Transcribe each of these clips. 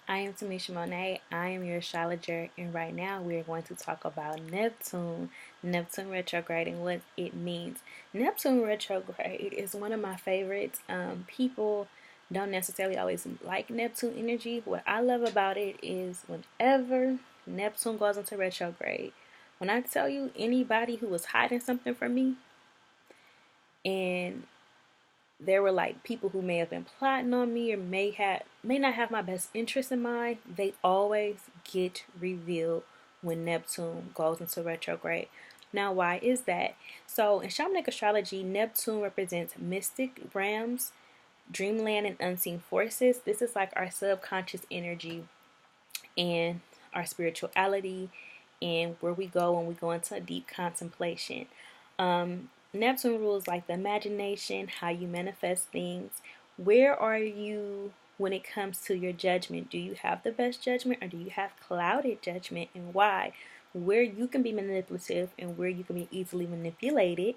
I am Tamisha Monet. I am your astrologer, and right now we are going to talk about Neptune retrograde, and what it means. Neptune retrograde is one of my favorites. People don't necessarily always like Neptune energy. What I love about it is whenever Neptune goes into retrograde, when I tell you anybody who was hiding something from me, and there were like people who may have been plotting on me or may not have my best interest in mind, they always get revealed when Neptune goes into retrograde. Now, why is that? So in shamanic astrology, Neptune represents mystic realms, dreamland, and unseen forces. This is like our subconscious energy and our spirituality and where we go when we go into a deep contemplation. Neptune rules like the imagination, how you manifest things. Where are you when it comes to your judgment? Do you have the best judgment or do you have clouded judgment, and why? Where you can be manipulative and where you can be easily manipulated.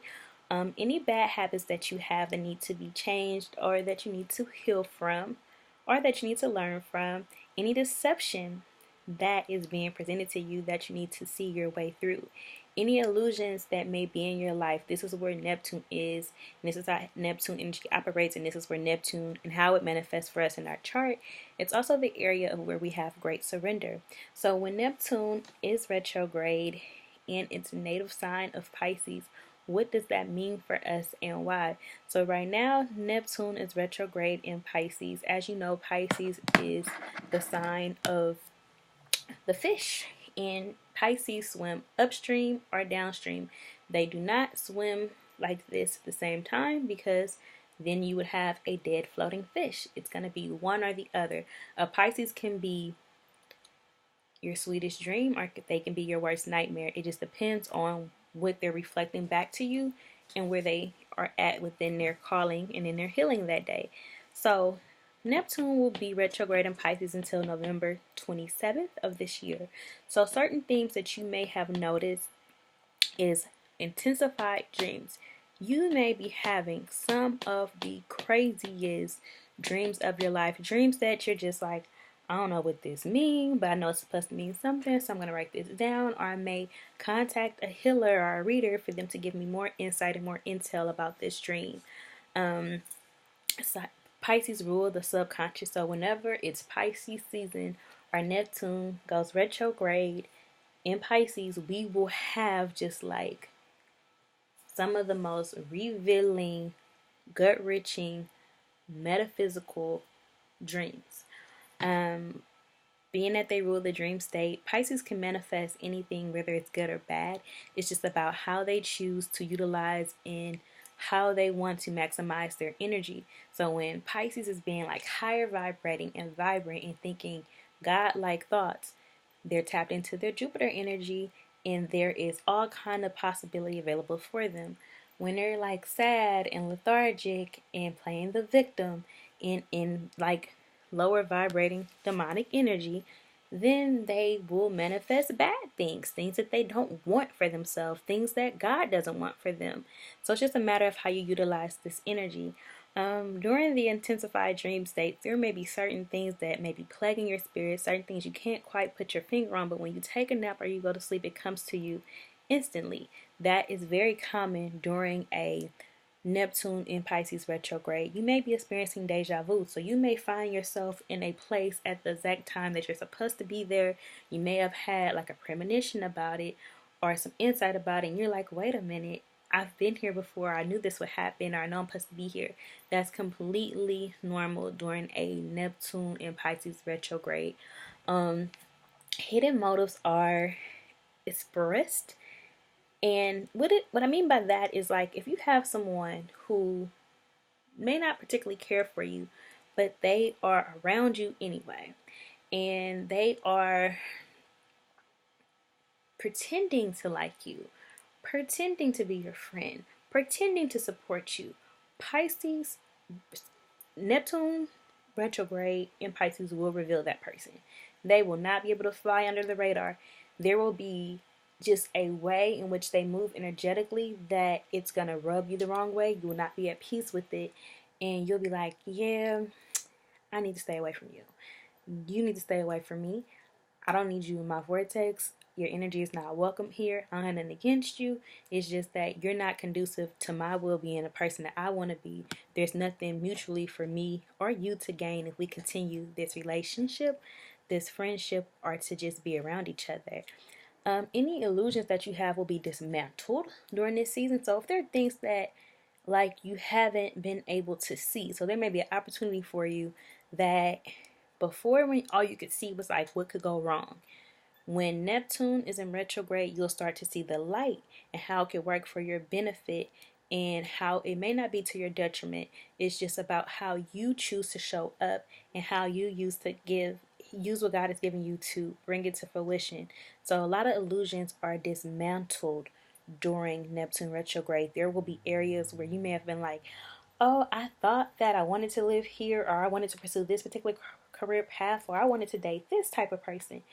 Any bad habits that you have that need to be changed or that you need to heal from or that you need to learn from. Any deception that is being presented to you that you need to see your way through. Any illusions that may be in your life, this is where Neptune is, and this is how Neptune energy operates, and this is where Neptune and how it manifests for us in our chart. It's also the area of where we have great surrender. So when Neptune is retrograde in its native sign of Pisces, what does that mean for us and why? So right now, Neptune is retrograde in Pisces. As you know, Pisces is the sign of the fish, and Pisces swim upstream or downstream. They do not swim like this at the same time, because then you would have a dead floating fish. It's going to be one or the other. A Pisces can be your sweetest dream, or they can be your worst nightmare. It just depends on what they're reflecting back to you and where they are at within their calling and in their healing that day. So Neptune will be retrograde in Pisces until November 27th of this year. So certain things that you may have noticed is intensified dreams. You may be having some of the craziest dreams of your life. Dreams that you're just like, I don't know what this means, but I know it's supposed to mean something, so I'm going to write this down. Or I may contact a healer or a reader for them to give me more insight and more intel about this dream. So Pisces rule the subconscious, so whenever it's Pisces season or Neptune goes retrograde in Pisces, we will have just like some of the most revealing, gut-wrenching, metaphysical dreams. Being that they rule the dream state, Pisces can manifest anything, whether it's good or bad. It's just about how they choose to utilize and how they want to maximize their energy. So when Pisces is being like higher vibrating and vibrant and thinking God-like thoughts, they're tapped into their Jupiter energy, and there is all kind of possibility available for them. When they're like sad and lethargic and playing the victim in like lower vibrating demonic energy, then they will manifest bad things, things that they don't want for themselves, things that God doesn't want for them. So it's just a matter of how you utilize this energy. During the intensified dream states, there may be certain things that may be plaguing your spirit, certain things you can't quite put your finger on, but when you take a nap or you go to sleep, it comes to you instantly. That is very common during a Neptune in Pisces retrograde. You may be experiencing deja vu, so you may find yourself in a place at the exact time that you're supposed to be there. You may have had like a premonition about it or some insight about it, and you're like, wait a minute, I've been here before, I knew this would happen, or I know I'm supposed to be here. That's completely normal during a Neptune in Pisces retrograde. Hidden motives are expressed. And what I mean by that is, like, if you have someone who may not particularly care for you, but they are around you anyway, and they are pretending to like you, pretending to be your friend, pretending to support you. Pisces, Neptune retrograde in Pisces will reveal that person. They will not be able to fly under the radar. There will be just a way in which they move energetically that it's going to rub you the wrong way. You will not be at peace with it. And you'll be like, yeah, I need to stay away from you. You need to stay away from me. I don't need you in my vortex. Your energy is not welcome here. I don't have nothing against you. It's just that you're not conducive to my well being, the person that I want to be. There's nothing mutually for me or you to gain if we continue this relationship, this friendship, or to just be around each other. Any illusions that you have will be dismantled during this season. So if there are things that like you haven't been able to see, so there may be an opportunity for you that before, when all you could see was like what could go wrong. When Neptune is in retrograde, you'll start to see the light and how it can work for your benefit and how it may not be to your detriment. It's just about how you choose to show up and how you use what God has given you to bring it to fruition. So a lot of illusions are dismantled during Neptune retrograde. There will be areas where you may have been like, oh, I thought that I wanted to live here, or I wanted to pursue this particular career path, or I wanted to date this type of person.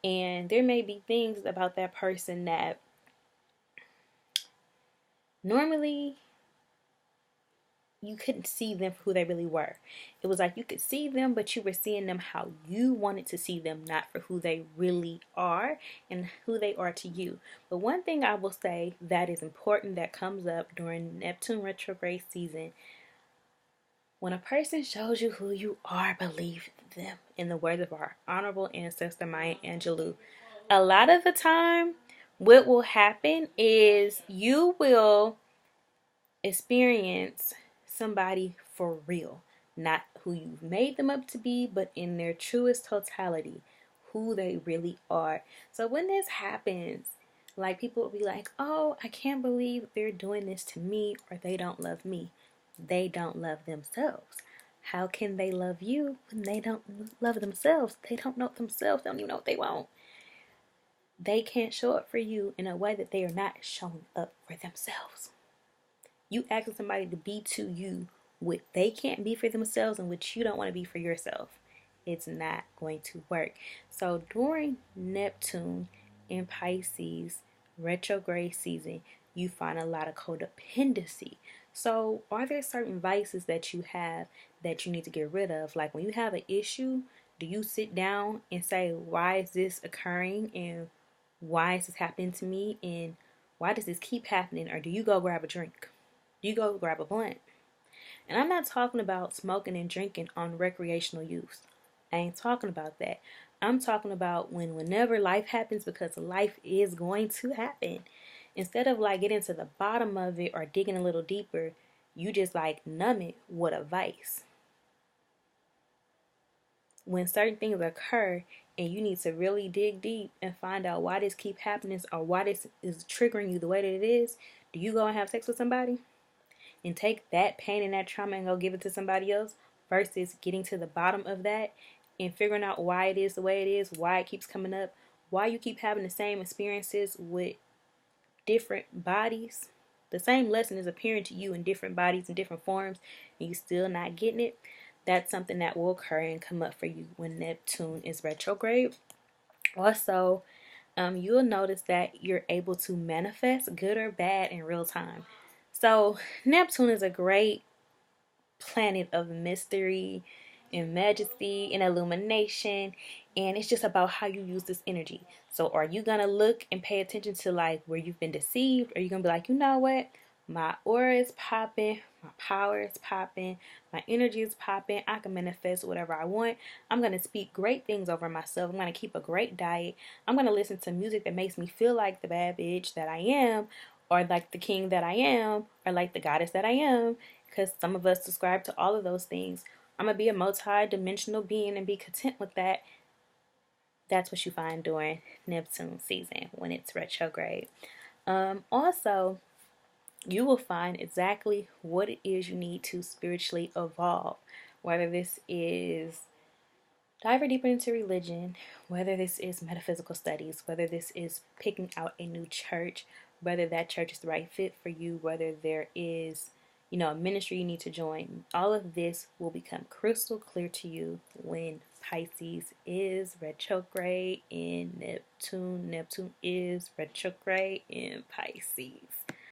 And there may be things about that person that normally you couldn't see them for who they really were. It was like you could see them, but you were seeing them how you wanted to see them, not for who they really are and who they are to you. But one thing I will say that is important that comes up during Neptune retrograde season: when a person shows you who you are, believe them. In the words of our honorable ancestor Maya Angelou, a lot of the time, what will happen is you will experience somebody for real, not who you've made them up to be, but in their truest totality, who they really are. So when this happens, like, people will be like, oh, I can't believe they're doing this to me, or they don't love me. They don't love themselves. How can they love you when they don't love themselves? They don't know themselves. They don't even know what they want. They can't show up for you in a way that they are not showing up for themselves. You asking somebody to be to you what they can't be for themselves and what you don't want to be for yourself. It's not going to work. So during Neptune in Pisces retrograde season, you find a lot of codependency. So are there certain vices that you have that you need to get rid of? Like, when you have an issue, do you sit down and say, why is this occurring, and why is this happening to me, and why does this keep happening? Or do you go grab a drink? Do you go grab a blunt? And I'm not talking about smoking and drinking on recreational use. I ain't talking about that. I'm talking about whenever life happens, because life is going to happen. Instead of like getting to the bottom of it or digging a little deeper, you just like numb it with a vice. When certain things occur and you need to really dig deep and find out why this keep happening, or why this is triggering you the way that it is, do you go and have sex with somebody and take that pain and that trauma and go give it to somebody else, versus getting to the bottom of that and figuring out why it is the way it is, why it keeps coming up, why you keep having the same experiences with different bodies? The same lesson is appearing to you in different bodies and different forms, and you still not getting it. That's something that will occur and come up for you when Neptune is retrograde. Also, you'll notice that you're able to manifest good or bad in real time. So Neptune is a great planet of mystery and majesty and illumination, and it's just about how you use this energy. So are you gonna look and pay attention to like where you've been deceived, or are you gonna be like, you know what, my aura is popping, my power is popping, my energy is popping, I can manifest whatever I want, I'm gonna speak great things over myself, I'm gonna keep a great diet, I'm gonna listen to music that makes me feel like the bad bitch that I am, or like the king that I am, or like the goddess that I am, because some of us subscribe to all of those things. I'm going to be a multi-dimensional being and be content with that. That's what you find during Neptune season when it's retrograde. Also, you will find exactly what it is you need to spiritually evolve. Whether this is diving deeper into religion, whether this is metaphysical studies, whether this is picking out a new church, whether that church is the right fit for you, whether there is a ministry you need to join. All of this will become crystal clear to you when Pisces is retrograde in Neptune. Neptune is retrograde in Pisces.